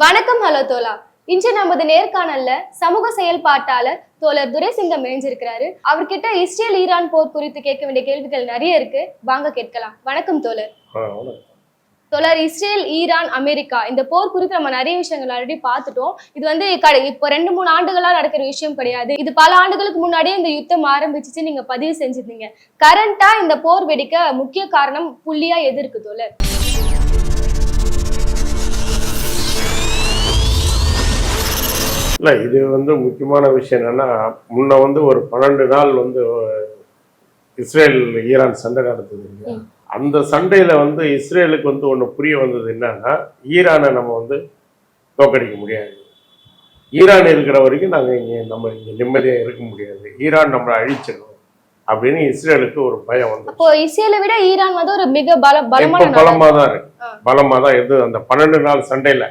வணக்கம். ஹலோ தோலா. இன்று நமது நேர்காணல்ல சமூக செயல்பாட்டாளர் தோழர் துரைசிங்கம் இணைஞ்சிருக்கிறாரு. அவர்கிட்ட இஸ்ரேல் ஈரான் போர் குறித்து கேட்க வேண்டிய கேள்விகள் நிறைய இருக்கு, வாங்க கேட்கலாம். வணக்கம் தோழர். தோழர், இஸ்ரேல் ஈரான் அமெரிக்கா இந்த போர் குறித்து நம்ம நிறைய விஷயங்கள் ஆல்ரெடி பார்த்துட்டோம். இது வந்து இப்போ 2-3 ஆண்டுகளா நடக்கிற விஷயம் கிடையாது. இது பல ஆண்டுகளுக்கு முன்னாடியே இந்த யுத்தம் ஆரம்பிச்சிச்சு, நீங்க பதிவு செஞ்சிருந்தீங்க. கரண்டா இந்த போர் வெடிக்க முக்கிய காரணம் புள்ளியா எது இருக்கு தோழர்? இல்லை, இது முக்கியமான விஷயம் என்னன்னா, முன்ன ஒரு 12 நாள் இஸ்ரேல் ஈரான் சண்டை நடந்தது இல்லையா? அந்த சண்டையில இஸ்ரேலுக்கு ஒன்று புரிய வந்தது என்னன்னா, ஈரானை நம்ம தோக்கடிக்க முடியாது. ஈரான் இருக்கிற வரைக்கும் நாங்கள் இங்கே நிம்மதியாக இருக்க முடியாது, ஈரான் நம்மளை அழிச்சிடும் அப்படின்னு இஸ்ரேலுக்கு ஒரு பயம் வந்து. அப்போ இஸ்ரேலை விட ஈரான் ஒரு மிக பலமா தான் இருக்கு, பலமா தான் இருந்து அந்த 12 நாள் சண்டையில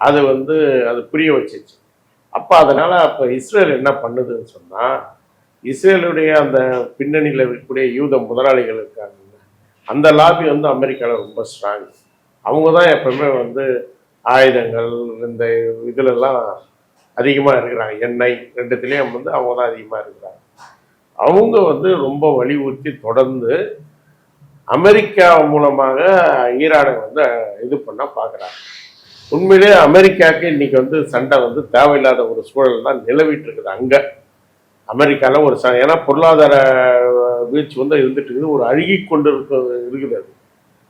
அது அது புரிய வச்சிச்சு. அப்போ அதனால இஸ்ரேல் என்ன பண்ணுதுன்னு சொன்னா, இஸ்ரேலுடைய அந்த பின்னணியில் இருக்கக்கூடிய யூத முதலாளிகள் இருக்காங்க, அந்த லாபி அமெரிக்காவில் ரொம்ப ஸ்ட்ராங். அவங்க தான் எப்பவுமே ஆயுதங்கள் இந்த இதுலெல்லாம் அதிகமாக இருக்கிறாங்க. எண்ணெய் ரெண்டுத்துலேயும் அவங்க தான் அதிகமாக இருக்கிறாங்க. அவங்க ரொம்ப வலியுறுத்தி தொடர்ந்து அமெரிக்கா மூலமாக ஈரானை இது பண்ண பார்க்குறாங்க. உண்மையிலே அமெரிக்காவுக்கு இன்னைக்கு சண்டை தேவையில்லாத ஒரு சூழல் தான் நிலவிட்டு இருக்குது அங்கே அமெரிக்காவில். ஒரு ஏன்னா பொருளாதார வீழ்ச்சி இருந்துட்டு இருக்குது, ஒரு அழுகி கொண்டு இருக்குது. அது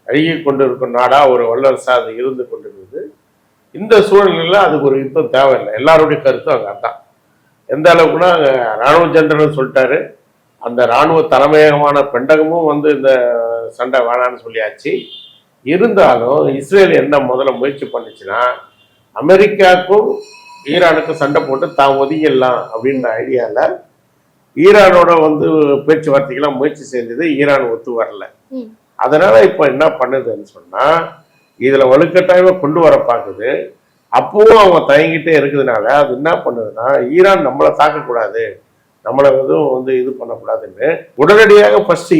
அழுகி கொண்டு இருக்கும் நாடாக ஒரு வல்லரசாக அது இருந்து கொண்டு இருக்குது. இந்த சூழலில் அதுக்கு ஒரு யுத்தம் தேவையில்லை, எல்லாருடைய கருத்தும் அங்கே தான். எந்த அளவுக்குன்னா, அங்கே இராணுவ ஜெனரல்னு சொல்லிட்டாரு, அந்த இராணுவ தலைமையகமான பெண்டகமும் இந்த சண்டை வேணான்னு சொல்லியாச்சு. இருந்தாலும் இஸ்ரேல் என்ன முதல்ல முயற்சி பண்ணுச்சுன்னா, அமெரிக்காவுக்கும் ஈரானுக்கும் சண்டை போட்டு தான் ஒதுங்கிடலாம் அப்படின்ற ஐடியாவில் ஈரானோட பேச்சுவார்த்தைக்கெல்லாம் முயற்சி செஞ்சது. ஈரான் ஒத்து வரல. அதனால இப்போ என்ன பண்ணுதுன்னு சொன்னா, இதுல வலுக்கட்டாயமா கொண்டு வர பார்க்குது. அப்பவும் அவங்க தயங்கிட்டே இருக்குதுனால அது என்ன பண்ணுதுன்னா, ஈரான் நம்மளை தாக்கக்கூடாது, நம்மளை இது பண்ணக்கூடாதுன்னு உடனடியாக ஃபர்ஸ்ட்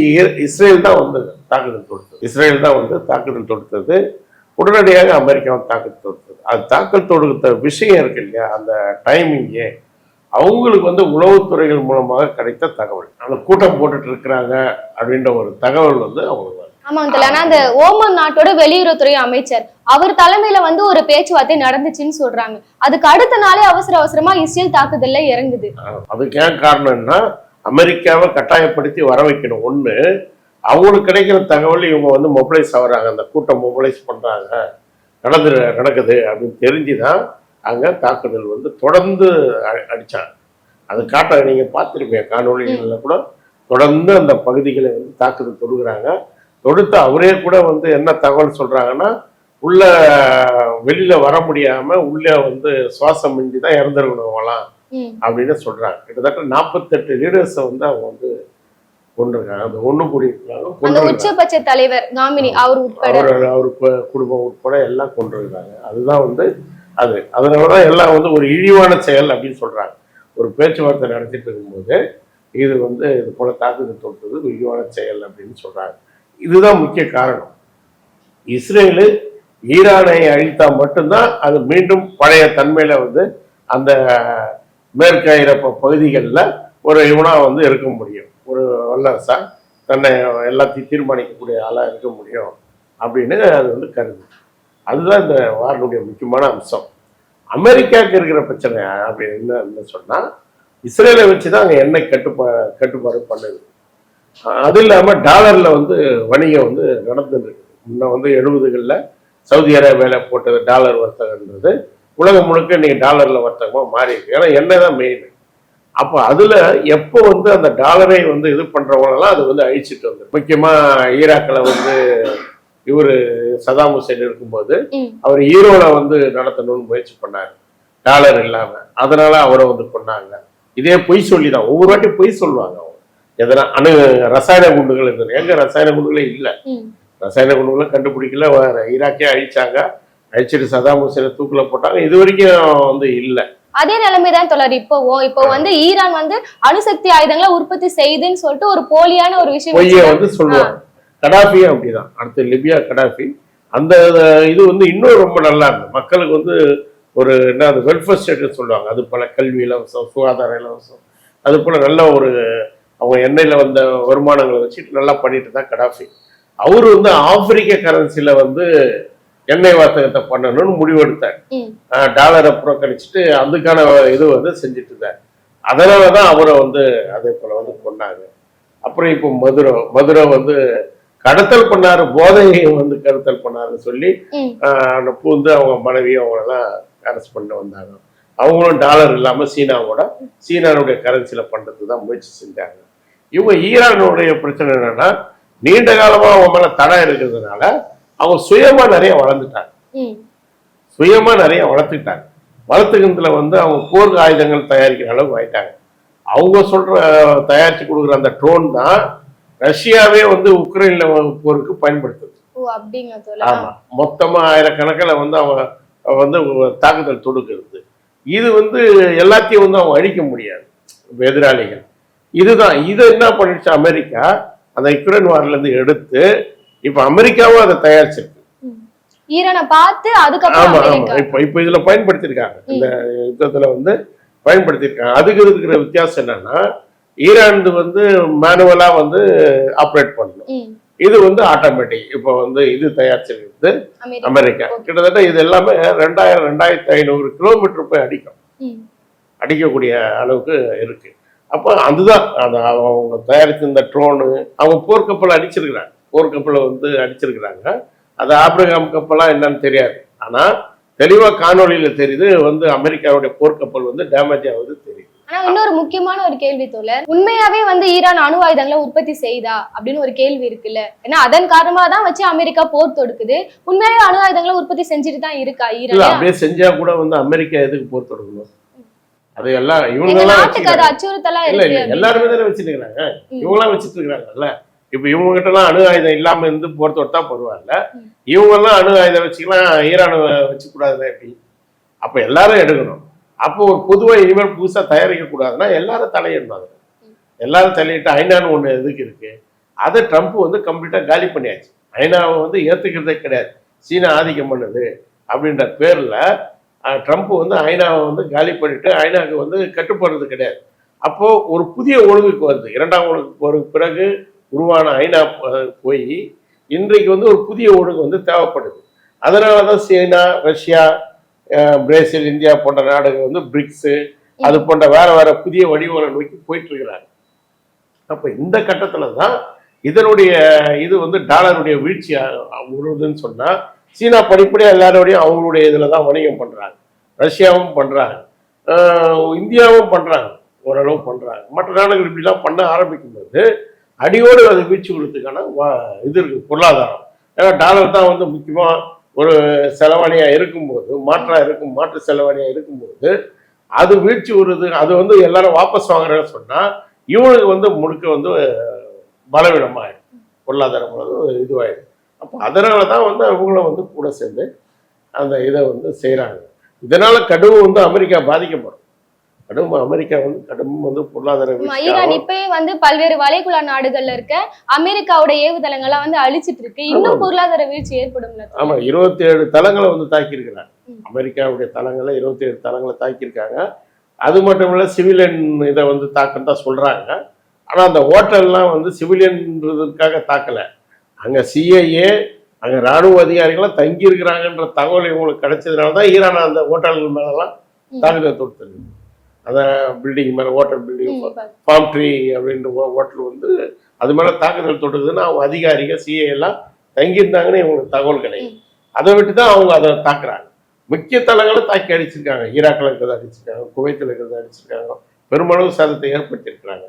இஸ்ரேல் தான் தாக்குதல் தொடுத்தது. இஸ்ரேல் தான் தாக்குதல் தொடுத்தது. உடனடியாக அமெரிக்காவை தாக்குதல் தொடுத்தது. அது தாக்கல் தொடுத்த விஷயம் இருக்கு இல்லையா, அந்த டைமிங்கே அவங்களுக்கு உளவுத்துறைகள் மூலமாக கிடைத்த தகவல். அந்த கூட்டம் போட்டுட்டு இருக்கிறாங்க அப்படின்ற ஒரு தகவல் அவங்களுக்கு. ஆமாங்க. ஆனா அந்த ஓமன் நாட்டோட வெளியுறவுத்துறை அமைச்சர் அவர் தலைமையில ஒரு பேச்சுவார்த்தை நடந்துச்சுன்னு சொல்றாங்க. அதுக்கு அடுத்த நாளே அவசரமா இஸ்ரேல் தாக்குதல்ல இறங்குது. அதுக்கு ஏன் காரணம்னா, அமெரிக்காவை கட்டாயப்படுத்தி வர வைக்கணும். ஒண்ணு, அவங்களுக்கு கிடைக்கிற தகவல் இவங்க மொபைலைஸ் ஆகுறாங்க, அந்த கூட்டம் மொபைலைஸ் பண்றாங்க, நடக்குது அப்படின்னு தெரிஞ்சுதான் அங்க தாக்குதல் தொடர்ந்து அடிச்சாங்க. அது காட்ட நீங்க பார்த்துருப்பீங்க காணொலிகள்ல கூட. தொடர்ந்து அந்த பகுதிகளை தாக்குதல் தொடுகிறாங்க. தொடுத்து அவரே கூட என்ன தகவல் சொல்றாங்கன்னா, உள்ள வெளியில வர முடியாம உள்ள சுவாசம் மிஞ்சி தான் இறந்துருக்கணும்லாம் அப்படின்னு சொல்றாங்க. கிட்டத்தட்ட 48 லீடர்ஸை அவங்க கொண்டிருக்காங்க. அந்த ஒண்ணு கூடியிருக்காங்க. உச்சபட்ச தலைவர் காமினி அவர் குடும்பம் உட்பட எல்லாம் கொண்டிருக்காங்க. அதுதான் அது. அதனாலதான் எல்லாம் ஒரு இழிவான செயல் அப்படின்னு சொல்றாங்க. ஒரு பேச்சுவார்த்தை நடத்திட்டு இருக்கும்போது இது இது போல தாக்குதல் தொடுத்தது இழிவான செயல் அப்படின்னு சொல்றாங்க. இதுதான் முக்கிய காரணம். இஸ்ரேலு ஈரானை அழித்தா மட்டும்தான் அது மீண்டும் பழைய தன்மையில அந்த மேற்கு ஐரோப்பா பகுதிகளில் ஒரு இவனா இருக்க முடியும், ஒரு வல்லரசா தன்னை எல்லாத்தையும் தீர்மானிக்கக்கூடிய ஆளா இருக்க முடியும் அப்படின்னு அது கருது. அதுதான் இந்த வாரினுடைய முக்கியமான அம்சம். அமெரிக்காவுக்கு இருக்கிற பிரச்சனை அப்படின்னு என்ன சொன்னா, இஸ்ரேலை வச்சுதான் அங்கே எண்ணெய் கட்டுப்பாடு பண்ணுது. அது இல்லாமல் டாலர்ல வணிகம் நடந்துட்டு இருக்குது. முன்ன 70களில் சவுதி அரேபியாவில் போட்டது டாலர் வர்த்தகன்றது உலகம் முழுக்க இன்னைக்கு டாலர்ல வர்த்தகமாக மாறி இருக்கு. ஏன்னா எண்ணெய் தான் மெயின். அப்போ அதுல எப்போ அந்த டாலரை இது பண்றவங்களெல்லாம் அது அழிச்சிட்டு வந்து, முக்கியமா ஈராக்கில் இவரு சதாம் ஹுசேன் இருக்கும்போது அவர் ஈரோல நடத்தணும்னு முயற்சி பண்ணாரு, டாலர் இல்லாம. அதனால அவரை கொண்டாங்க. இதே பொய் சொல்லிதான், ஒவ்வொரு வாட்டி பொய் சொல்லுவாங்க. அவங்க எதனா ரசாயன குண்டுகள் இருந்தது, எங்க ரசாயன குண்டுகளே இல்லை. ரசாயன குண்டுகளை கண்டுபிடிக்கல, ஈராக்கே அழிச்சாங்க. அழிச்சிட்டு சதாம் ஹுசேனை தூக்குல போட்டாங்க. இது வரைக்கும் இல்லை. அதே நிலைமைதான் தொடர். இப்போ ஈரான் அணுசக்தி ஆயுதங்களை உற்பத்தி செய்துன்னு சொல்லிட்டு ஒரு போலியான ஒரு விஷயம் சொல்லுவாங்க. கடாஃபியும் அப்படிதான். அடுத்து லிபியா கடாஃபி அந்த இது வந்து இன்னும் ரொம்ப நல்லா இருந்தது. மக்களுக்கு வந்து ஒரு என்ன அது வெல்ஃபேர் ஸ்டேட்னு சொல்லுவாங்க. அது போல கல்வி இலவசம், சுகாதார இலவசம், அது போல நல்ல ஒரு அவங்க எண்ணெயில் வந்த வருமானங்களை வச்சுட்டு நல்லா பண்ணிட்டு தான் கடாஃபி. அவரு வந்து ஆப்பிரிக்க கரன்சில வந்து எண்ணெய் வர்த்தகத்தை பண்ணணும்னு முடிவெடுத்தார். டாலரை புறக்கணிச்சுட்டு அதுக்கான இது வந்து செஞ்சுட்டு இருந்தார். அதனாலதான் அவரை வந்து அதே போல வந்து கொண்டாங்க. அப்புறம் இப்போ மதுரை வந்து கடத்தல் பண்ணாரு, போதையை வந்து கடத்தல் பண்ணாருன்னு சொல்லி அந்த பூந்து அவங்க மனைவி அவங்களெல்லாம் அரெஸ்ட் பண்ண வந்தாங்க. அவங்களும் டாலர் இல்லாம சீனாவுடைய கரன்சில பண்றதுக்கு தான் முயற்சி செஞ்சாங்க. இவங்க ஈரானுடைய பிரச்சனை என்னன்னா, நீண்ட காலமா அவங்க மேல தடை இருக்கிறதுனால அவங்க சுயமா நிறைய வளர்ந்துட்டாங்க. வளர்த்துக்கிறதுல வந்து அவங்க போர் ஆயுதங்கள் தயாரிக்கிற அளவுக்கு ஆயிட்டாங்க. அவங்க தயாரிச்சு கொடுக்குற அந்த ட்ரோன் தான் ரஷ்யாவே வந்து உக்ரைன்ல போருக்கு பயன்படுத்துது. ஆமா, மொத்தமா ஆயிரக்கணக்கில் வந்து அவங்க வந்து தாக்குதல் தொடுக்கிறது. இது வந்து எல்லாத்தையும் வந்து அவங்க அழிக்க முடியாது எதிராளிகள். இதை என்ன பண்ணிடுச்சு அமெரிக்கா, அந்த யுக்ரைன் வார்ல இருந்து எடுத்து இப்ப அமெரிக்காவும் அதை தயாரிச்சிருக்கு. ஈரானை பார்த்து அதுக்கப்புறம் இப்ப இதுல பயன்படுத்திருக்காங்க, இந்த யுத்தத்துல வந்து பயன்படுத்திருக்காங்க. அதுக்கு இருக்கிற வித்தியாசம் என்னன்னா, ஈரான் வந்து மேனுவலா வந்து ஆப்ரேட் பண்ணணும், இது வந்து ஆட்டோமேட்டிக். இப்ப வந்து இது தயாரிச்சிருக்கிறது அமெரிக்கா. கிட்டத்தட்ட இது எல்லாமே 2500 கிலோமீட்டர் போய் அடிக்கக்கூடிய அளவுக்கு இருக்கு. அப்போ அதுதான் அவங்க தயாரித்த இந்த ட்ரோனு. அவங்க போர்க்கப்பல் அடிச்சிருக்கிறாங்க. அது ஆப்ரகாம் கப்பலாம் என்னன்னு தெரியாது, ஆனா தெளிவா காணொலியில தெரியுது வந்து அமெரிக்காவுடைய போர்க்கப்பல் வந்து டேமேஜ் ஆகுது தெரியுது. ஆனா இன்னொரு முக்கியமான ஒரு கேள்வி தோழர், உண்மையாவே வந்து ஈரான் அணு ஆயுதங்களை உற்பத்தி செய்தா அப்படின்னு ஒரு கேள்வி இருக்குல்ல. ஏன்னா அதன் காரணமா தான் வச்சு அமெரிக்கா போர் தொடுக்குது. உண்மையாவே அணு ஆயுதங்களை உற்பத்தி செஞ்சுட்டு தான் இருக்கா ஈரான்? அப்படியே செஞ்சா கூட வந்து அமெரிக்கா எதுக்கு போர் தொடுக்கணும்? அது எல்லாம் அச்சுறுத்தலா இல்ல எல்லாருமே தானே வச்சுருக்காங்க, இவங்கெல்லாம் வச்சுட்டு இருக்காங்கல்ல. இப்ப இவங்க கிட்ட எல்லாம் அணு ஆயுதம் இல்லாம இருந்து போர் தொட்டா பரவாயில்ல, இவங்க எல்லாம் அணு ஆயுதம் வச்சுக்கலாம், ஈரானை வச்சு கூடாதுன்னா எப்படி? அப்ப எல்லாரும் எடுக்கணும். அப்போ ஒரு பொதுவாக இனிமேல் புதுசா தயாரிக்க கூடாதுன்னா எல்லாரும் தலையிடணும். எல்லாரும் தலையிட்டு ஐநான்னு ஒண்ணு எதுக்கு இருக்கு? அதை ட்ரம்ப் வந்து கம்ப்ளீட்டா காலி பண்ணியாச்சு. ஐநாவை வந்து ஏத்துக்கிறதே கிடையாது, சீனா ஆதிக்கம் பண்ணுது அப்படின்ற பேர்ல ட்ரம்ப் வந்து ஐநாவை வந்து காலி பண்ணிட்டு ஐநாவுக்கு வந்து கட்டுப்படுறது கிடையாது. அப்போ ஒரு புதிய ஒழுங்குக்கு வருது. 2ஆம் உலக போருக்கு பிறகு உருவான ஐநா போய் இன்றைக்கு வந்து ஒரு புதிய ஒழுங்கு வந்து தேவைப்படுது. அதனாலதான் சீனா, ரஷ்யா, பிரேசில், இந்தியா போன்ற நாடுகள் வந்து பிரிக்ஸ் அது போன்ற வேற வேற புதிய வடிவங்களை நோக்கி போயிட்டு இருக்கிறாங்க. அப்ப இந்த கட்டத்துல தான் இதனுடைய இது வந்து டாலருடைய வீழ்ச்சி உருதுன்னு சொன்னா, சீனா படிப்படியா எல்லாரோடையும் அவங்களுடைய இதுலதான் வணிகம் பண்றாங்க, ரஷ்யாவும் பண்றாங்க, இந்தியாவும் பண்றாங்க, ஓரளவு பண்றாங்க. மற்ற நாடுகள் இப்படிலாம் பண்ண ஆரம்பிக்கும் போது அடியோடு அது வீழ்ச்சி கொடுத்துக்கான இது இருக்கு பொருளாதாரம். ஏன்னா டாலர் தான் வந்து முக்கியமா ஒரு செலவாணியா இருக்கும்போது, மாற்று செலவாணியா இருக்கும்போது அது வீழ்ச்சி வருது. அது வந்து எல்லாரும் வாபஸ் வாங்குறேன்னு சொன்னா இவனுக்கு வந்து முழுக்க வந்து பலவீனமாயிடும், பொருளாதாரம் இதுவாயிடும். அப்போ அதனாலதான் வந்து அவங்கள வந்து கூட சேர்ந்து அந்த இதை வந்து செய்யறாங்க. இதனால கடும் வந்து அமெரிக்கா பாதிக்கப்படும். அமெரிக்கா வந்து கடும் வந்து பொருளாதார ஈரான் இப்பயே வந்து பல்வேறு வளைகுடா நாடுகள்ல இருக்க அமெரிக்காவோட ஏவுதளங்கள்லாம் வந்து அழிச்சிட்டு இருக்கு. இன்னும் பொருளாதார வீழ்ச்சி ஏற்படும். ஆமா, 27 தளங்களை வந்து தாக்கியிருக்கிறாங்க. அமெரிக்காவுடைய தளங்களை 27 தளங்களை தாக்கியிருக்காங்க. அது மட்டும் இல்ல, சிவிலியன் இதை வந்து தாக்கம் தான் சொல்றாங்க. ஆனா அந்த ஹோட்டல்லாம் வந்து சிவிலியன்றதுக்காக தாக்கல, அங்க சிஐஏ, அங்க ராணுவ அதிகாரிகள்லாம் தங்கி இருக்கிறாங்கன்ற தகவல் இவங்களுக்கு கிடைச்சதுனாலதான் ஈரான் அந்த ஹோட்டல்கள் மேலெல்லாம் தாக்குதல் தொடுத்தது. அந்த பில்டிங் மேல, ஹோட்டல் பில்டிங், ஃபார்ம் ட்ரீ அப்படின்ற ஹோட்டல் வந்து அது மேல தாக்குதல் தொடுக்குதுன்னா அவங்க அதிகாரிகள் சிஏ எல்லாம் தங்கியிருந்தாங்கன்னு இவங்களுக்கு தகவல் கிடையாது. அதை விட்டு தான் அவங்க அதை தாக்குறாங்க. முக்கிய தளங்களை தாக்கி அடிச்சிருக்காங்க. ஈராக்கில் இருக்கிறத அடிச்சிருக்காங்க, குவைத்தில் இருக்கிறத அடிச்சிருக்காங்க, பெருமளவு சேதத்தை ஏற்படுத்தியிருக்கிறாங்க.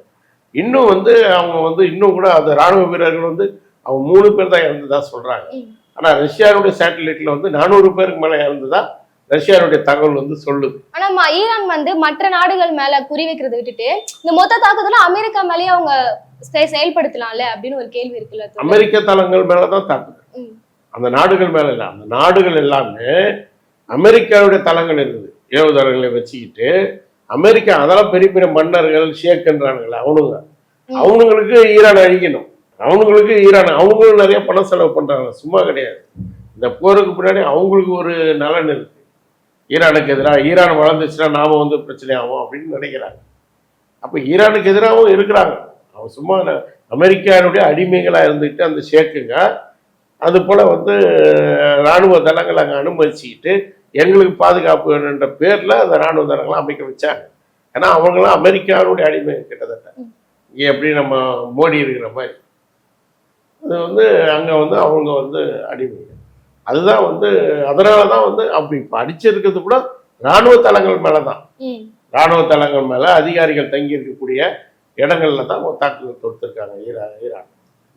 இன்னும் வந்து அவங்க வந்து இன்னும் கூட அந்த ராணுவ வீரர்கள் வந்து அவங்க 3 பேர் தான் இறந்துதா சொல்றாங்க. ஆனா ரஷ்யாவுடைய சேட்டலைட்ல வந்து 400 பேருக்கு மேல இறந்துதா ரஷ்யாவுடைய தகவல் வந்து சொல்லுது. ஆனா ஈரான் வந்து மற்ற நாடுகள் மேல குறி வைக்கிறத விட்டுட்டு இந்த மொத்த தாக்குதல அமெரிக்கா மேலேயே அவங்க செயல்படுத்தலாம்ல அப்படின்னு ஒரு கேள்வி இருக்குல்ல. அமெரிக்க தளங்கள் மேலதான் தாக்குதல், அந்த நாடுகள் மேல இல்ல. அந்த நாடுகள் எல்லாமே அமெரிக்காவுடைய தளங்கள் இருக்குது, ஏவுதளங்களை வச்சுக்கிட்டு. அமெரிக்கா அதெல்லாம் பெரிய பெரிய மன்னர்கள் ஷேக்ன்றானுங்களே அவனுங்களுக்கு ஈரான் அழிக்கணும். அவங்களும் நிறைய பணம் செலவு பண்றாங்க, சும்மா கிடையாது. இந்த போருக்கு பின்னாடி அவங்களுக்கு ஒரு நலன் இருக்கு. ஈரானுக்கு எதிராக ஈரான் வளர்ந்துச்சுன்னா நாம வந்து பிரச்சனை ஆகும் அப்படின்னு நினைக்கிறாங்க. அப்ப ஈரானுக்கு எதிராகவும் இருக்கிறாங்க. அவன் சும்மா அமெரிக்காவுடைய அடிமைகளா இருந்துட்டு அந்த ஷேக்குங்க அது போல வந்து இராணுவ தளங்களை அங்கே அனுமதிச்சுக்கிட்டு எங்களுக்கு பாதுகாப்பு வேணுன்ற பேர்ல அந்த இராணுவ தளங்களை அமைக்க வச்சாங்க. ஏன்னா அவங்களாம் அமெரிக்காவுடைய அடிமை கிட்டத்தட்ட. இங்கே எப்படி நம்ம மோடி இருக்கிற மாதிரி அது வந்து அங்கே வந்து அவங்க வந்து அடிமை. அதுதான் வந்து அதனால தான் வந்து அப்படி இப்போ அடிச்சிருக்கிறது கூட இராணுவ தளங்கள் மேலே தான். இராணுவ தளங்கள் மேலே அதிகாரிகள் தங்கி இருக்கக்கூடிய இடங்கள்ல தான் தாக்குதல் தொடுத்திருக்காங்க ஈரான்.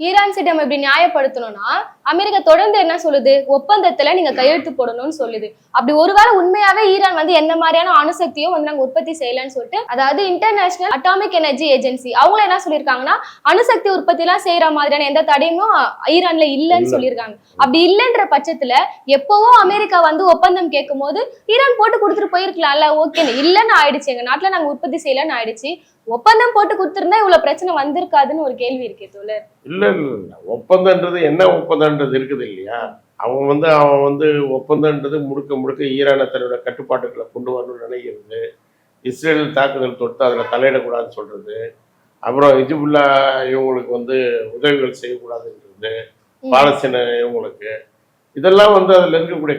ஈரான் சிட்டம் எப்படி நியாயப்படுத்தணும்னா அமெரிக்கா தொடர்ந்து என்ன சொல்லுது, ஒப்பந்தத்துல நீங்க கையெழுத்து போடணும்னு சொல்லுது. அப்படி ஒருவேளை உண்மையாவே ஈரான் வந்து என்ன மாதிரியான அணுசக்தியும் வந்து நாங்க உற்பத்தி செய்யலன்னு சொல்லிட்டு, அதாவது இன்டர்நேஷனல் அட்டாமிக் எனர்ஜி ஏஜென்சி அவங்க என்ன சொல்லியிருக்காங்கன்னா அணுசக்தி உற்பத்தி எல்லாம் செய்யற மாதிரியான எந்த தடையும் ஈரான்ல இல்லைன்னு சொல்லியிருக்காங்க. அப்படி இல்லைன்ற பட்சத்துல எப்பவோ அமெரிக்கா வந்து ஒப்பந்தம் கேட்கும் போது ஈரான் போட்டு கொடுத்துட்டு போயிருக்கலாம்ல. ஓகே இல்லைன்னு ஆயிடுச்சு, எங்க நாட்டுல நாங்க உற்பத்தி செய்யலன்னு ஆயிடுச்சு, ஒப்பந்தம் போட்டு கொடுத்திருந்தா இவ்வளவு பிரச்சனை வந்திருக்காதுன்னு ஒரு கேள்வி இருக்கே தோழர். இல்ல ஒப்பந்தம்ன்றது என்ன ஒப்பந்தம்ன்றது இருக்குது இல்லையா. அவன் வந்து ஒப்பந்தம்ன்றது முழுக்க ஈரானை தன்னோட கட்டுப்பாட்டுகளை கொண்டு வரணும்னு நினைக்கிறது, இஸ்ரேல் தாக்குதல் தொட்டு அதில் தலையிடக்கூடாதுன்னு சொல்றது, அப்புறம் ஹிஜ்புல்லா இவங்களுக்கு வந்து உதவிகள் செய்யக்கூடாதுன்றது, பாலஸ்தீன இவங்களுக்கு இதெல்லாம் வந்து அதுல இருக்கக்கூடிய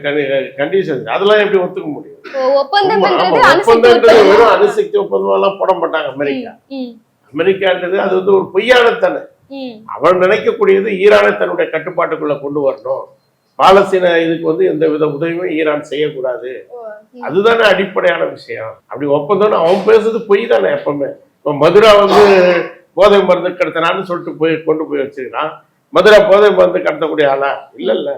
கண்டிஷன் அதெல்லாம் எப்படி ஒத்துக்க முடியும்? ஒப்பந்தம்ன்றது வெறும் அணுசக்தி ஒப்பந்தம் போட மாட்டாங்க அமெரிக்கான்றது அது வந்து ஒரு பொய்யான தானே. அவன் நினைக்கக்கூடியது ஈரானை தன்னுடைய கட்டுப்பாட்டுக்குள்ள கொண்டு வரணும், பாலஸ்தீன இதுக்கு வந்து எந்த வித உதவியும் ஈரான் செய்யக்கூடாது, அதுதானே அடிப்படையான விஷயம். அப்படி ஒப்பந்தம் அவன் பேசுறது பொய் தானே. எப்பவுமே இப்போ மதுரா வந்து போதை மருந்து கடத்தினான்னு சொல்லிட்டு கொண்டு போய் வச்சுக்கிறான். மதுரா போதை மருந்து கடத்தக்கூடிய ஆளா? இல்ல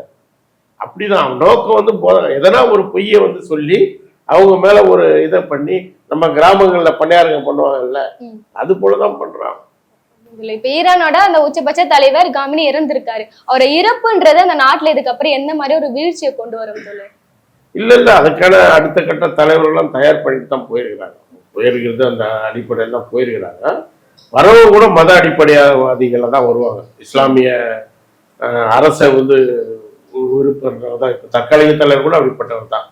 அப்படிதான் அவன் நோக்கம் வந்து எதனா ஒரு பொய்யை வந்து சொல்லி அவங்க மேல ஒரு இதை பண்ணி நம்ம கிராமங்கள்ல பணியாரங்க பண்ணுவாங்கல்ல அது போலதான் பண்றான். இப்ப ஈரானோட அந்த உச்சபட்ச தலைவர் காமினி இறந்திருக்காரு. அவரை இறப்புன்றது அந்த நாட்டுல இதுக்கப்புறம் எந்த மாதிரி ஒரு வீழ்ச்சியை கொண்டு வரும்? இல்ல அதுக்கான அடுத்த கட்ட தலைவர்கள்லாம் தயார் பண்ணிட்டு தான் போயிருக்கிறது. அந்த அடிப்படையில் தான் போயிருக்கிறாங்க. வரவங்க கூட மத அடிப்படையாவாதிகளை தான் வருவாங்க. இஸ்லாமிய அரசை வந்து விருப்பம் தான். இப்போ தற்காலிக தலைவர் கூட அப்படிப்பட்டவர் தான்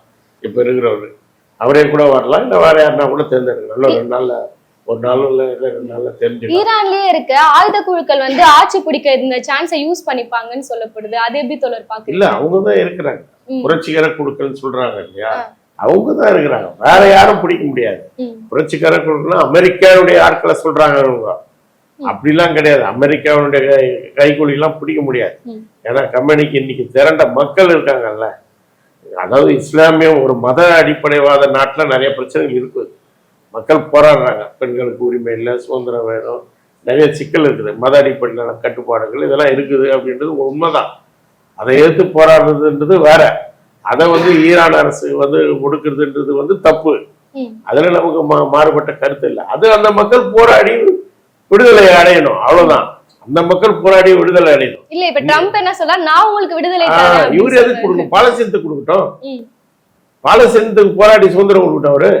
இப்போ இருக்கிறவர். அவரே கூட வரலாம், இல்லை வேற யாருன்னா கூட தேர்ந்தெடுக்கலாம். ஒரு நாள் இல்லை 2 நாள்ல தெரிஞ்சு. ஈரான்லயே இருக்க ஆயுத குழுக்கள் வந்து ஆட்சி பிடிக்க இந்த சான்ஸை யூஸ் பண்ணிப்பாங்கன்னு சொல்லப்படுது. அது எப்படி தோழர் பாக்க? இல்ல அவங்கதான் இருக்கிறாங்க, புரட்சிகர குழுக்கள் சொல்றாங்க இல்லையா, அவங்கதான் இருக்கிறாங்க. வேற யாரும் பிடிக்க முடியாது. புரட்சிகர குழுக்கள் அமெரிக்காவுடைய ஆட்களை சொல்றாங்க அவங்க. அப்படிலாம் கிடையாது. அமெரிக்காவுடைய கைகூலி எல்லாம் பிடிக்க முடியாது. ஏன்னா கம்பெனிக்கு இன்னைக்கு திரண்ட மக்கள் இருக்காங்கல்ல. அதாவது இஸ்லாமிய ஒரு மத அடிப்படைவாத நாட்டுல நிறைய பிரச்சனைகள் இருக்குது. மக்கள் போராடுறாங்க. பெண்களுக்கு உரிமை இல்லை, சுதந்திரம் வேணும், நிறைய சிக்கல் இருக்குது, மத அடிப்படையிலான கட்டுப்பாடுகள் இதெல்லாம் இருக்குது அப்படின்றது உண்மைதான். அதை எதிர்த்து போராடுறதுன்றது வேற. அதை வந்து ஈரான் அரசு வந்து ஒடுக்குறதுன்றது வந்து தப்பு. அதுல நமக்கு மாறுபட்ட கருத்து இல்லை. அது அந்த மக்கள் போராடி விடுதலை அடையணும், அவ்வளவுதான். அந்த மக்கள் போராடி விடுதலை அடையணும். இல்ல இப்ப ட்ரம்ப் என்ன சொல்றா, நான் உங்களுக்கு விடுதலை இவரு எதுக்கு கொடுக்கணும்? பாலஸ்தீனத்துக்கு கொடுக்கட்டும். பாலஸ்தீனத்துக்கு போராடி சுதந்திரம் கொடுக்கட்டும். அவரு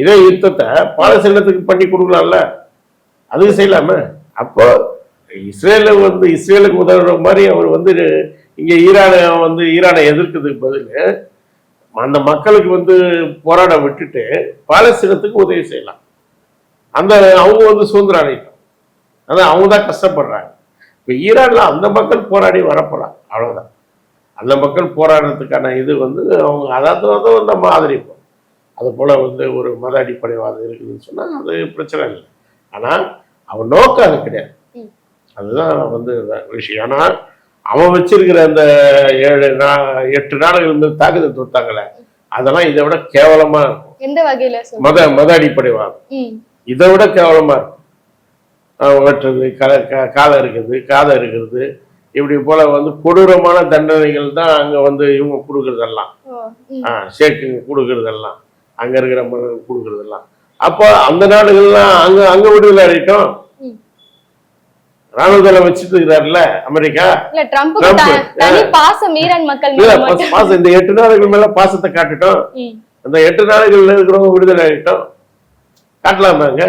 இதே யுத்தத்தை பாலஸ்தீனத்துக்கு பண்ணி கொடுக்கலாம்ல, அதுக்கு செய்யலாம. அப்போ இஸ்ரேலுக்கு உதவுற மாதிரி அவர் வந்து இங்க ஈரானை எதிர்க்கிறதுக்கு பதில் அந்த மக்களுக்கு வந்து போராட விட்டுட்டு பாலஸ்தீனத்துக்கு உதவி செய்யலாம். அவங்க வந்து சுதந்திரம் அடையட்டும். அதான் அவங்க தான் கஷ்டப்படுறாங்க. இப்ப ஈரான்ல அந்த மக்கள் போராடி வரப்போறாங்க, அவ்வளவுதான். அந்த மக்கள் போராடுறதுக்கான இது வந்து அவங்க அதாவது நம்ம ஆதரிப்போம். அது போல வந்து ஒரு மத அடிப்படைவாதம் இருக்குதுன்னு சொன்னா அது பிரச்சனை இல்லை. ஆனா அவன் நோக்கம் அது கிடையாது. அதுதான் வந்து விஷயம். ஆனா அவன் வச்சிருக்கிற அந்த 8 நாடுகள் வந்து தாக்குதல் தொடுத்தாங்கல்ல, அதெல்லாம் இதை விட கேவலமா இருக்கும். எந்த வகையில? மத அடிப்படைவாதம் இதை விட கேவலமா இருக்கும். வெட்டுறது, காலை இருக்கிறது, காதை இருக்கிறது, இப்படி போல வந்து கொடூரமான தண்டனைகள் தான் அங்க வந்து இவங்க கொடுக்கறதெல்லாம், ஷேக்குங்க கொடுக்கறதெல்லாம், அங்க இருக்கிற மன்னர்கள் கொடுக்கறதெல்லாம். அப்போ அந்த நாடுகள்லாம் அங்க விடுதலை அடையட்டும். ராணுவ வச்சுட்டு இருக்கிறாருல்ல அமெரிக்கா. பாசம் இந்த 8 நாடுகள் மேல பாசத்தை காட்டுட்டோம். அந்த 8 நாடுகள்ல இருக்கிறவங்க விடுதலை ஆகிட்டோம், காட்டலாமாங்க.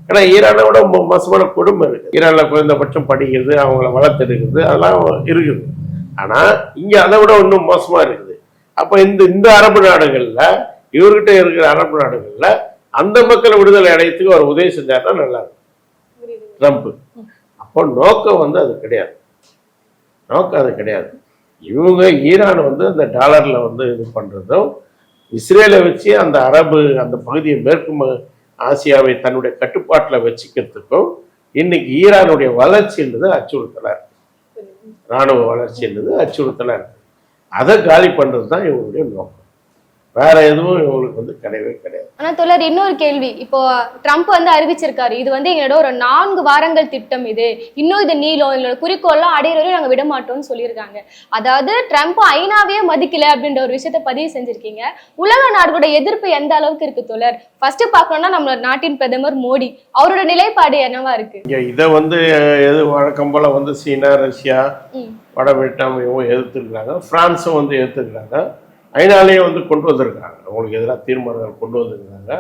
ஏன்னா ஈரானோட மோசமான கொடுமை இருக்கு. ஈரான்ல குறைந்தபட்சம் படிக்கிறது, அவங்கள வளர்த்தெடுக்கிறது, அதெல்லாம் இருக்குது. ஆனா இங்க அதை விட இன்னும் மோசமா இருக்குது. அப்ப இந்த அரபு நாடுகள்ல, இவர்கிட்ட இருக்கிற அரபு நாடுகள்ல அந்த மக்களை விடுதலை அடையத்துக்கு அவர் உதவி செஞ்சாருன்னா நல்லா இருக்கும் ட்ரம்ப். அப்போ நோக்கம் வந்து அது கிடையாது, நோக்கம் அது கிடையாது. இவங்க ஈரான் வந்து அந்த டாலர்ல வந்து இது பண்றதும், இஸ்ரேலை வச்சு அந்த அரபு அந்த பகுதியை மேற்கு ஆசியாவை தன்னுடைய கட்டுப்பாட்டில் வச்சுக்கிறதுக்கும் இன்னைக்கு ஈரானுடைய வளர்ச்சின்றது அச்சுறுத்தலா இருக்கு. இராணுவ வளர்ச்சின்றது அச்சுறுத்தலா இருக்கு. அதை காலி பண்றது தான் இவங்களுடைய நோக்கம். வேற எதுவும் இவங்களுக்கு வந்து கிடையவே கிடையாது. ஆனா தோழர், இன்னொரு கேள்வி. இப்போ ட்ரம்ப் வந்து அறிவிச்சிருக்காரு, இது வந்து எங்களோட ஒரு 4 வாரங்கள் திட்டம், இது இன்னும் இது நீளம், எங்களோட குறிக்கோள்லாம் அடையிற வரையும் நாங்க விட மாட்டோம்னு சொல்லியிருக்காங்க. அதாவது ட்ரம்ப் ஐநாவே மதிக்கல அப்படின்ற ஒரு விஷயத்த பதிவு செஞ்சிருக்கீங்க. உலக நாடுகளோட எதிர்ப்பு எந்த அளவுக்கு இருக்கு தோழர்? ஃபர்ஸ்ட் பார்க்கணும்னா நம்ம நாட்டின் பிரதமர் மோடி, அவரோட நிலைப்பாடு என்னவா இருக்கு? இதை வந்து எது வழக்கம் போல வந்து சீனா, ரஷ்யா, வட வியட்நாம் இவங்க எதிர்த்துருக்காங்க. பிரான்ஸும் வந்து எதிர்த்துருக்காங்க. ஐநாலேயே வந்து கொண்டு வந்திருக்காங்க, அவங்களுக்கு எதிராக தீர்மானங்கள் கொண்டு வந்திருக்காங்க.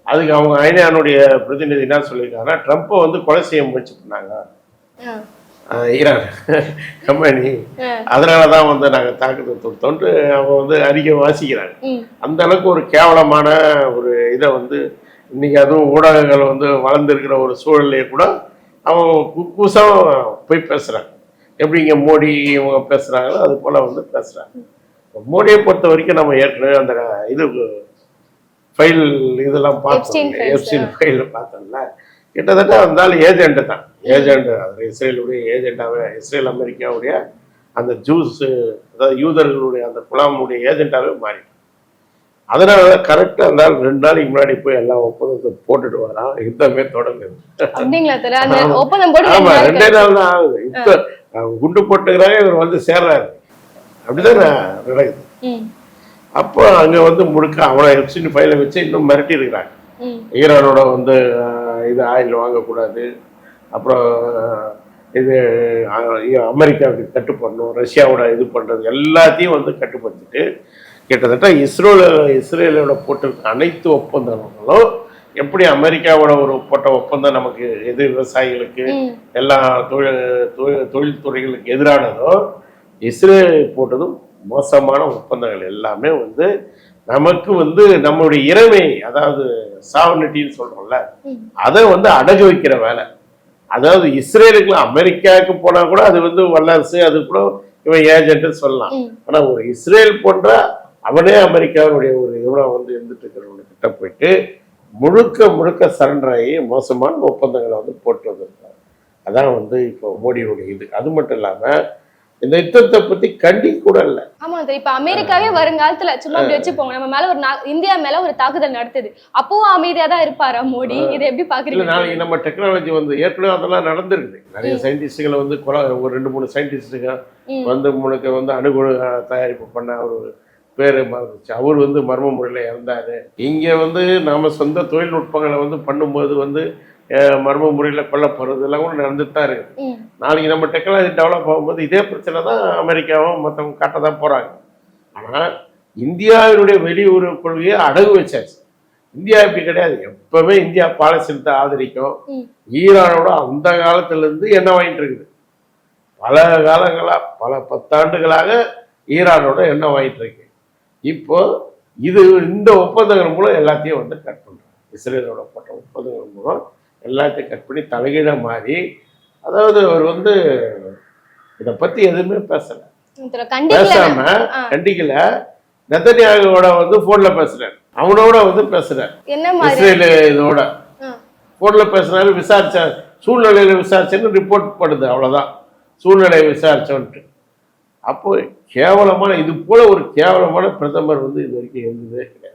அதுக்கு அவங்க ஐநானுடைய பிரதிநிதி என்ன சொல்லியிருக்காங்கன்னா, ட்ரம்ப்பை வந்து கொலை செய்ய முயற்சி பண்ணாங்க ஈரான் கம்பெனி, அதனாலதான் வந்து நாங்க தாக்குதல் தொடுத்தோன்ட்டு அவங்க வந்து அறிக்கை வாசிக்கிறாங்க. அந்த அளவுக்கு ஒரு கேவலமான ஒரு இதை வந்து இன்னைக்கு அதுவும் ஊடகங்கள் வந்து வளர்ந்துருக்கிற ஒரு சூழலையே கூட அவங்க குசம் போய் பேசுறாங்க. எப்படி இங்க மோடி இவங்க பேசுறாங்களோ அது போல வந்து பேசுறாங்க. மோடியை பொறுத்த வரைக்கும் நம்ம ஏற்கனவே அந்த இது ஃபைல் இதெல்லாம் பார்த்தோம், எஃப்சின் ஃபைல் பார்த்தோம்ல, கிட்டத்தட்ட வந்தாலும் ஏஜென்ட் தான், ஏஜென்ட். அது இஸ்ரேலுடைய ஏஜென்டாகவே, இஸ்ரேல் அமெரிக்காவுடைய அந்த ஜூஸ், அதாவது யூதர்களுடைய அந்த குலாமுடைய ஏஜென்டாகவே மாறி. அதனால கரெக்டாக இருந்தால் 2 நாளைக்கு முன்னாடி போய் எல்லா ஒப்பந்தத்தை போட்டுட்டு வரான், யுத்தமே தொடங்குது. ஆமா, 2 நாள் தான் ஆகுது. இப்போ குண்டு போட்டுக்கிறாங்க, இவர் வந்து சேர்றாரு, அப்படிதான் நடக்குது. அப்போ அங்க வந்து முழுக்க அவனை எஃப்சின் ஃபைலை வச்சு இன்னும் மிரட்டி இருக்கிறாங்க. ஈரானோட வந்து இது ஆயில் வாங்கக்கூடாது, அப்புறம் இது அமெரிக்காவுக்கு கட்டுப்படணும், ரஷ்யாவோட இது பண்றது எல்லாத்தையும் வந்து கட்டுப்படுத்திட்டு கிட்டத்தட்ட இஸ்ரேலோட போட்டிருக்க அனைத்து ஒப்பந்தங்களும் எப்படி அமெரிக்காவோட ஒரு போட்ட ஒப்பந்தம் நமக்கு எது விவசாயிகளுக்கு எல்லா தொழில்துறைகளுக்கு எதிரானதோ, இஸ்ரேல் போட்டதும் மோசமான ஒப்பந்தங்கள் எல்லாமே வந்து நமக்கு வந்து நம்மளுடைய இறைமை, அதாவது சாவர்னிட்டின்னு சொல்றோம்ல, அதை வந்து அடகு வைக்கிற வேலை. அதாவது இஸ்ரேலுக்கு அமெரிக்காவுக்கு போனா கூட அது வந்து வல்லரசு, அது கூட இவன் ஏஜென்ட் சொல்லலாம். ஆனா ஒரு இஸ்ரேல் போன்ற அவனே அமெரிக்காவுடைய ஒரு இவனை வந்து இருந்துட்டு இருக்கிறவங்க கிட்ட போயிட்டு முழுக்க சரண்டர் ஆகி மோசமான ஒப்பந்தங்களை வந்து போட்டு வந்திருக்காங்க. அதான் வந்து இப்போ மோடியுடைய இது. அது மட்டும் இல்லாம இந்த யுத்தத்தை பத்தி கண்டிக்க கூட இல்ல. ஆமா, இப்ப அமெரிக்காவே வருங்காலத்துல சும்மா அப்படி வச்சுப்போங்க, நம்ம மேல ஒரு இந்தியா மேல ஒரு தாக்குதல் நடத்துது, அப்பவும் அமைதியா தான் இருப்பாரா மோடி? இதை எப்படி பாக்குறீங்க? நாளைக்கு நம்ம டெக்னாலஜி வந்து ஏற்கனவே அதெல்லாம் நடந்திருக்குது. நிறைய சயின்டிஸ்டுகளை வந்து ஒரு 2-3 சயின்டிஸ்டுங்க வந்து முழுக்க வந்து அணுகுழு தயாரிப்பு பண்ண ஒரு பேரு மாறிச்சு. அவர் வந்து மர்ம முறையில இறந்தாரு. இங்க வந்து நாம சொந்த தொழில்நுட்பங்களை வந்து பண்ணும்போது வந்து மர்ம முறையில் கொல்லப்படுறது எல்லாம் கூட நடந்துட்டு தான் இருக்கு. நாளைக்கு நம்ம டெக்னாலஜி டெவலப் ஆகும்போது இதே பிரச்சனை தான் அமெரிக்காவும் மற்றவங்க காட்ட தான் போறாங்க. ஆனால் இந்தியாவினுடைய வெளியுறவு கொள்கையை அடகு வச்சாச்சு. இந்தியா இப்படி கிடையாது. எப்பவுமே இந்தியா பாலஸ்தீனத்தை ஆதரிக்கும். ஈரானோட அந்த காலத்துல இருந்து என்ன வாங்கிட்டு இருக்குது, பல காலங்களா, பல 10 ஆண்டுகளாக ஈரானோட எண்ணெய் வாங்கிட்டு இருக்கு. இப்போ இந்த ஒப்பந்தங்கள் மூலம் எல்லாத்தையும் வந்து கட் பண்றாங்க. இஸ்ரேலோட போட்ட ஒப்பந்தங்கள் மூலம் எல்லாத்தையும் கட் பண்ணி தலைகீழ மாறி, அதாவது அவர் வந்து இதை பத்தி எதுவுமே பேசல, பேசாம கண்டிக்கல. நெத்தன்யாகுவோட வந்து போன்ல பேசுறாரு, அவனோட வந்து பேசுறாரு, இஸ்ரேல் இதோட போன்ல பேசுறாரு. விசாரிச்ச சூழ்நிலையில விசாரிச்சேன்னு ரிப்போர்ட் படுது, அவ்வளவுதான், சூழ்நிலையை விசாரிச்சோன்ட்டு. அப்போ கேவலமான, இது போல ஒரு கேவலமான பிரதமர் வந்து இது வரைக்கும் இருந்ததே கிடையாது.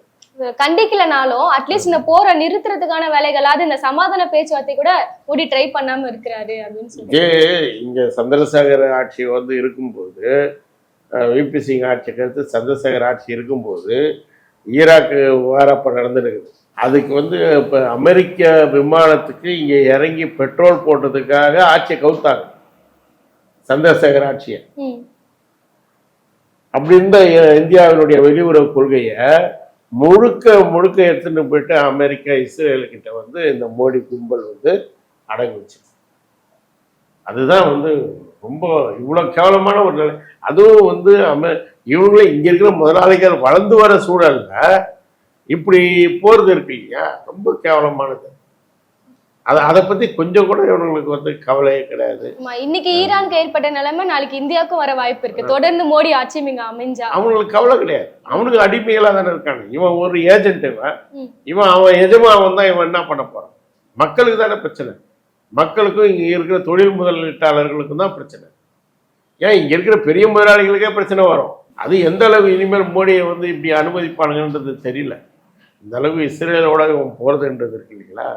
கண்டிக்கலனாலும் அட்லீஸ்ட் இந்த போரை நிறுத்துறதுக்கான வேலைகளாவது, இந்த சமாதான பேச்சுவார்த்தை கூட மோடி ட்ரை பண்ணாம இருக்கிறாரு அப்படின்னு சொல்லி. இங்க சந்திரசேகர் ஆட்சி வந்து இருக்கும்போது, விபி சிங் ஆட்சி கருத்து சந்திரசேகர் ஆட்சி இருக்கும்போது ஈராக்கு வாரப்ப நடந்துருக்குது. அதுக்கு வந்து இப்போ அமெரிக்க விமானத்துக்கு இங்கே இறங்கி பெட்ரோல் போட்டதுக்காக ஆட்சியை கவுத்தாங்க, சந்திரசேகர் ஆட்சியை. அப்படி இருந்த இந்தியாவினுடைய வெளியுறவு கொள்கையை முழுக்க எடுத்துட்டு போயிட்டு அமெரிக்கா இஸ்ரேலுக்கிட்ட வந்து இந்த மோடி கும்பல் வந்து அடகு வச்சு. அதுதான் வந்து ரொம்ப இவ்வளோ கேவலமான ஒரு நிலை. அதுவும் வந்து இவங்களே இங்க இருக்கிற முதலாளிகள் வளர்ந்து வர சூழல்ல இப்படி போறது இருக்கு இல்லையா, ரொம்ப கேவலமானது. அதை பத்தி கொஞ்சம் கூட இவங்களுக்கு வந்து கவலையே கிடையாது. இன்னைக்கு ஈரானுக்கு ஏற்பட்ட நிலைமை நாளைக்கு இந்தியாவுக்கும் வர வாய்ப்பு இருக்கு, தொடர்ந்து மோடி ஆட்சி இங்க அமைஞ்சா. அவங்களுக்கு கவலை கிடையாது, அவனுக்கு அடிமைகளா தானே இருக்காங்க. இவன் ஒரு ஏஜென்ட், அவன் எஜமாவன் தான். இவன் என்ன பண்ண போறான்? மக்களுக்கு தானே பிரச்சனை. மக்களுக்கும் இங்க இருக்கிற தொழில் முதலீட்டாளர்களுக்கும் தான் பிரச்சனை. ஏன் இங்க இருக்கிற பெரிய முதலாளிகளுக்கே பிரச்சனை வரும். அது எந்த அளவு இனிமேல் மோடியை வந்து இப்படி அனுமதிப்பானுங்கன்றது தெரியல. இந்த அளவுக்கு இஸ்ரேலோட இவன் போறதுன்றது இருக்கு இல்லைங்களா,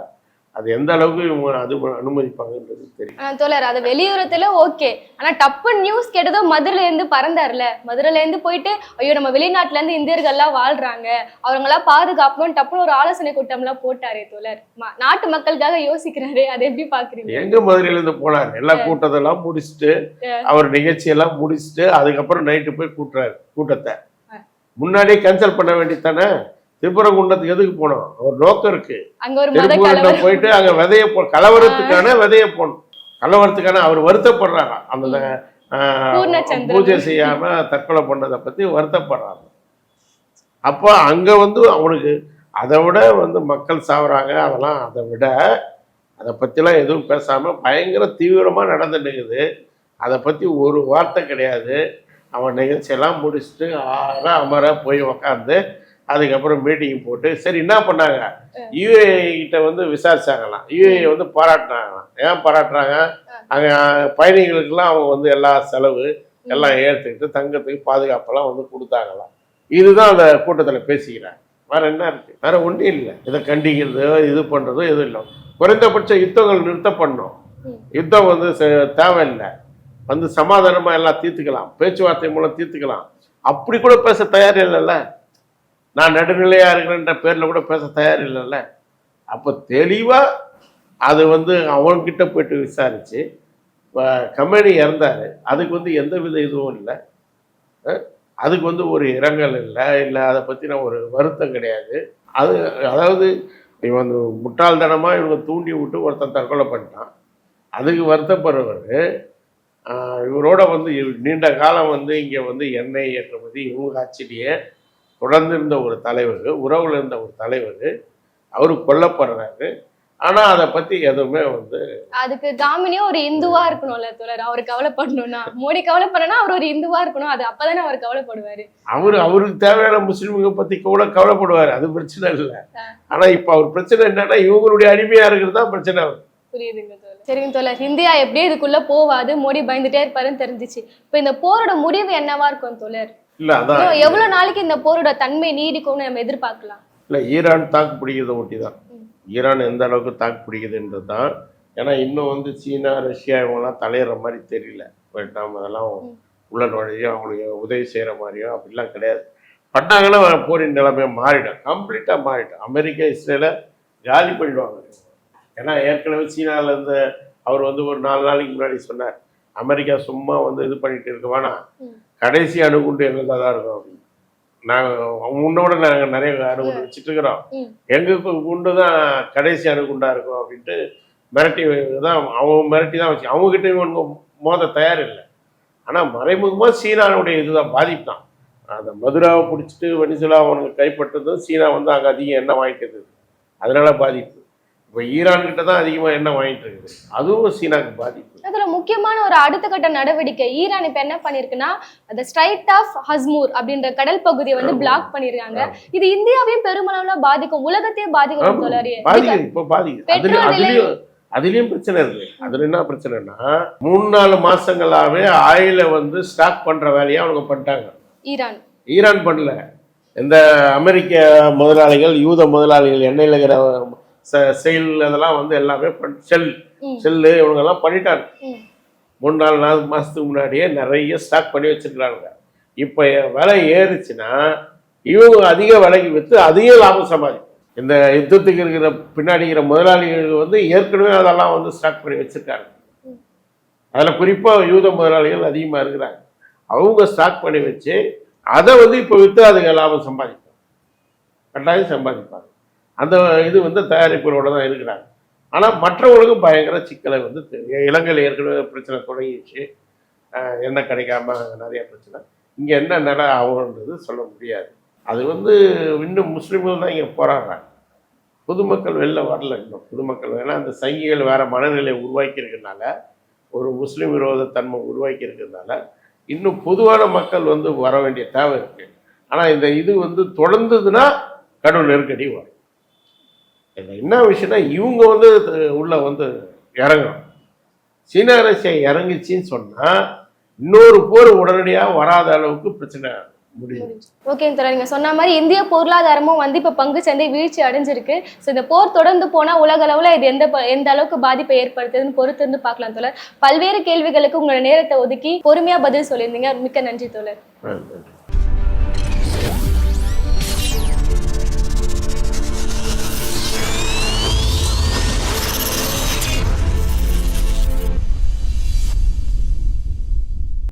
அது எந்த அளவுக்கு இவங்க அது அனுமதிப்பாங்கன்றது தெரியும். தோழர், அது வெளியுறத்துல ஓகே, ஆனா டப்பு நியூஸ் கேட்டதோ மதுரையில இருந்து பறந்தார்ல, மதுரையில இருந்து போயிட்டு ஐயோ நம்ம வெளிநாட்டுல இருந்து இந்தியர்கள் எல்லாம் வாழ்றாங்க, அவங்கெல்லாம் பாதுகாப்பணும் டப்புன்னு ஒரு ஆலோசனை கூட்டம் எல்லாம் போட்டாரே தோழர். நாட்டு மக்களுக்காக யோசிக்கிறாரு, அதை எப்படி பாக்குறீங்க? எங்க மதுரையில இருந்து போனாரு? எல்லா கூட்டத்தெல்லாம் முடிச்சுட்டு, அவர் நிகழ்ச்சியெல்லாம் முடிச்சுட்டு அதுக்கப்புறம் நைட்டு போய் கூட்டத்தை முன்னாடியே கேன்சல் பண்ண வேண்டியதானே. திருப்பரங்குன்றத்துக்கு எதுக்கு போனோம்? ஒரு நோக்கம் இருக்கு. திருப்பூர்ல போயிட்டு அங்க விதைய கலவரத்துக்கான விதைய போகணும். கலவரத்துக்கான அவர் வருத்தப்படுறாங்க, அந்த பூஜை செய்யாம தற்கொலை பண்ணதை பத்தி வருத்தப்படுறாங்க. அப்போ அங்க வந்து அவனுக்கு அதை விட வந்து மக்கள் சாவுறாங்க, அதெல்லாம் அதை விட அதை பத்திலாம் எதுவும் பேசாம பயங்கர தீவிரமா நடந்துட்டு. அதை பத்தி ஒரு வார்த்தை கிடையாது. அவன் நிகழ்ச்சியெல்லாம் முடிச்சுட்டு அமர போய் உக்காந்து அதுக்கப்புறம் மீட்டிங் போட்டு சரி என்ன பண்ணாங்க, யுஏ கிட்ட வந்து விசாரிச்சாங்களாம். யுஏ வந்து பாராட்டினாங்களாம். ஏன் பாராட்டுறாங்க? அங்கே பயணிகளுக்கெல்லாம் அவங்க வந்து எல்லா செலவு எல்லாம் ஏற்றுக்கிட்டு தங்கத்துக்கு பாதுகாப்பெல்லாம் வந்து கொடுத்தாங்களாம். இதுதான் அந்த கூட்டத்தில் பேசிக்கிறாங்க. வேற என்ன இருக்கு? வேற ஒன்றும் இல்லை. இதை கண்டிக்கிறதோ இது பண்ணுறதோ எதுவும் இல்லை. குறைந்தபட்ச யுத்தங்கள் நிறுத்தப்படணும். யுத்தம் வந்து தேவையில்லை, வந்து சமாதானமாக எல்லாம் தீர்த்துக்கலாம், பேச்சுவார்த்தை மூலம் தீர்த்துக்கலாம். அப்படி கூட பேச தயார் இல்லைல்ல. நான் நடுநிலையா இருக்கிறேன்ற பேர்ல கூட பேச தயார் இல்லைல்ல. அப்போ தெளிவா அது வந்து அவன்கிட்ட போயிட்டு விசாரிச்சு கம்பெனி இறந்தாரு, அதுக்கு வந்து எந்த வித இதுவும் இல்லை, அதுக்கு வந்து ஒரு இரங்கல் இல்லை அதை பற்றின ஒரு வருத்தம் கிடையாது. அதாவது இவன் வந்து முட்டாள்தனமாக இவங்க தூண்டி விட்டு ஒருத்தன் தற்கொலை பண்ணிட்டான், அதுக்கு வருத்தப்படுறவர் இவரோட வந்து நீண்ட காலம் வந்து இங்கே வந்து எண்ணெய் ஏற்றுமதி இவங்க ஆட்சியிலேயே தொடர்ந்து இருந்த ஒரு தலைவர், உறவுல இருந்த ஒரு தலைவர், அவரு கொல்லப்படுறாரு. ஆனா அதை பத்தி எதுவுமே வந்து அதுக்கு டாமினியும் ஒரு இந்துவா இருக்கணும்ல தோழர், அவரு கவலைப்படணும்னா. மோடி கவலைப்படனா அவர் ஒரு இந்துவா இருக்கணும், அது அப்பதானே அவர் கவலைப்படுவாரு. அவருக்கு தேவையான முஸ்லிம்களை பத்தி கூட கவலைப்படுவாரு, அது பிரச்சனை இல்லை. ஆனா இப்ப அவர் பிரச்சனை என்னன்னா இவங்களுடைய அடிமையா இருக்கிறது தான் பிரச்சனை. அவர் புரியுதுங்க தோழர். சரிங்க தோழர், இந்தியா எப்படியே இதுக்குள்ள போவாது, மோடி பயந்துட்டே இருப்பாருன்னு தெரிஞ்சிச்சு. இப்ப இந்த போரோட முடிவு என்னவா இருக்கும் தோழர்? இல்ல அதான் எவ்வளவு நாளைக்கு இந்த போரோட தன்மை நீடிக்கும்னு நம்ம எதிர்பார்க்கலாம்? இல்ல ஈரான் தாக்கு பிடிக்கிறத ஒட்டி தான். ஈரான் எந்த அளவுக்கு தாக்கு பிடிக்குதுன்றது தான். ஏன்னா இன்னும் வந்து சீனா ரஷ்யா இவங்கெல்லாம் தலையிற மாதிரி தெரியல. வியட்நாம் அதெல்லாம் உள்ள நுழையோ அவங்களுக்கு உதவி செய்கிற மாதிரியோ அப்படிலாம் கிடையாது. பண்ணாங்கன்னா போரின் நிலைமையை மாறிடும், கம்ப்ளீட்டாக மாறிடும். அமெரிக்கா இஸ்ரேலை காலி பண்ணிடுவாங்க. ஏன்னா ஏற்கனவே சீனாவிலேருந்து அவர் வந்து ஒரு 4 நாளைக்கு முன்னாடி சொன்னார், அமெரிக்கா சும்மா வந்து இது பண்ணிட்டு இருக்க வேணாம், கடைசி அணுகுண்டு எங்களுக்கு தான் இருக்கும் அப்படின்னு. நாங்கள் முன்னோட நாங்கள் நிறைய அணுகுண்டு வச்சுட்டு இருக்கிறோம், எங்களுக்கு குண்டு தான் கடைசி அணுகுண்டா இருக்கும் அப்படின்ட்டு மிரட்டி தான் அவங்க மிரட்டி தான் வச்சு அவங்ககிட்ட இவங்க மோத தயார் இல்லை. ஆனால் மறைமுகமாக சீனாவுடைய இதுதான் பாதிப்பு தான். அந்த மதுராவை பிடிச்சிட்டு வெனிசுலா அவனுக்கு கைப்பற்றதும் சீனா வந்து அங்கே அதிகம் எண்ணெய் வாங்கிட்டு, அதனால பாதிப்பு. இப்போ ஈரான் கிட்ட தான் அதிகமாக எண்ணெய் வாங்கிட்டு இருக்குது, அதுவும் சீனாவுக்கு பாதிப்பு. அதுல முக்கியமான ஒரு அடுத்த கட்ட நடவடிக்கை ஈரான் இப்ப என்ன பண்ணிருக்குன்னா, அந்த ஸ்ட்ரைட் ஆஃப் ஹஸ்மூர் அப்படின்ற கடல் பகுதியை வந்து பிளாக் பண்ணிருக்காங்க. இது இந்தியாவையும் பெருமளவுல பாதிக்கும், உலகத்தையும் பாதிக்கும் தோழரே. இப்போ பாதிக்கும். அதுலயும் பிரச்சனை இருக்கு. அதுல என்ன பிரச்சனைனா 3-4 மாசங்களாவே ஆயில வந்து ஸ்டாக் பண்ற வேலையை அவங்க பண்ணிட்டாங்க. ஈரான் பண்ணல. இந்த அமெரிக்க முதலாளிகள், யூத முதலாளிகள், எண்ணெயில் இருக்கிற செயல் அதெல்லாம் வந்து எல்லாமே செல்லு இவங்கெல்லாம் பண்ணிட்டாங்க. 3-4 மாசத்துக்கு முன்னாடியே நிறைய ஸ்டாக் பண்ணி வச்சிருக்கிறாங்க. இப்போ விலை ஏறுச்சுன்னா இவங்க அதிக விலைக்கு விற்று அதிக லாபம் சம்பாதிக்கும். இந்த யுத்தத்துக்கு இருக்கிற பின்னாடி இருக்கிற முதலாளிகள் வந்து ஏற்கனவே அதெல்லாம் வந்து ஸ்டாக் பண்ணி வச்சிருக்காங்க. அதில் குறிப்பாக யூத முதலாளிகள் அதிகமாக இருக்கிறாங்க. அவங்க ஸ்டாக் பண்ணி வச்சு அதை வந்து இப்போ விற்று அதுக்கு லாபம் சம்பாதிப்பாங்க, கட்டாயம் சம்பாதிப்பாங்க. அந்த இது வந்து தயாரிப்புகளோட தான் இருக்கிறாங்க. ஆனால் மற்றவங்களுக்கும் பயங்கர சிக்கலை வந்து இலங்கையில் ஏற்கனவே பிரச்சனை தொடங்கிடுச்சு. எண்ணெய் கிடைக்காம நிறைய பிரச்சனை. இங்கே என்ன நிலை ஆகுன்றது சொல்ல முடியாது. அது வந்து இன்னும் முஸ்லீம்கள் தான் இங்கே போராடுறாங்க. பொதுமக்கள் வெளில வரல. இன்னும் பொதுமக்கள் ஏன்னா அந்த சங்கிகள் வேற மனநிலையை உருவாக்கி இருக்கிறதுனால, ஒரு முஸ்லீம் விரோத தன்மை உருவாக்கி இருக்கிறதுனால இன்னும் பொதுவான மக்கள் வந்து வர வேண்டிய தேவை இருக்கு. ஆனால் இந்த இது வந்து தொடர்ந்ததுன்னா கடும் நெருக்கடி வரும். இதில் என்ன விஷயம்னா இவங்க வந்து உள்ள வந்து இறங்கணும். சீன ரஷ்யா இறங்குச்சின்னு சொன்னால் இன்னொரு போர் உடனடியாக வராத அளவுக்கு பிரச்சனை முடியும். ஓகே தோழர், நீங்க சொன்ன மாதிரி இந்திய பொருளாதாரமும் வந்து இப்ப பங்கு சந்தை வீழ்ச்சி அடைஞ்சிருக்கு. ஸோ இந்த போர் தொடர்ந்து போனா உலக அளவுல இது எந்த அளவுக்கு பாதிப்பை ஏற்படுத்துதுன்னு பொறுத்து இருந்து பார்க்கலாம் தோழர். பல்வேறு கேள்விகளுக்கு உங்களோட நேரத்தை ஒதுக்கி பொறுமையா பதில் சொல்லியிருந்தீங்க. மிக்க நன்றி தோழர். நன்றி.